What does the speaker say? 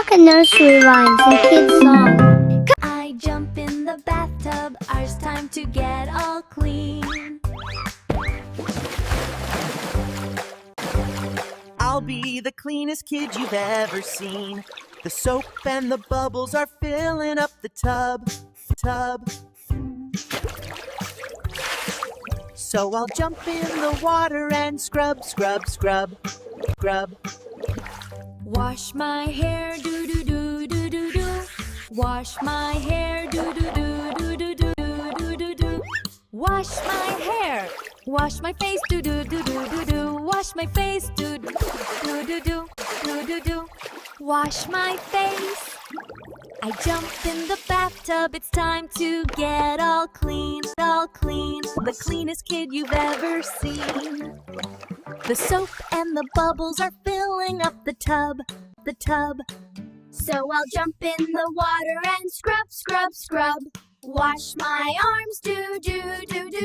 Kaka Nursery rhymes and kids song. I jump in the bathtub, ours time to get all clean. I'll be the cleanest kid you've ever seen. The soap and the bubbles are filling up the tub. So I'll jump in the water and scrub, scrub, scrub, scrub. Wash my hair, do do do do do do. Wash my hair, do do do do do do do do do. Wash my hair. Wash my face, do do do do do do. Wash my face, do do do do do do do do. Wash my face. I jump in the bathtub, it's time to get all clean, all clean. The cleanest kid you've ever seen. The soap and the bubbles are filling up the tub. So I'll jump in the water and scrub, scrub, scrub. Wash my arms, do, do, do, do, do.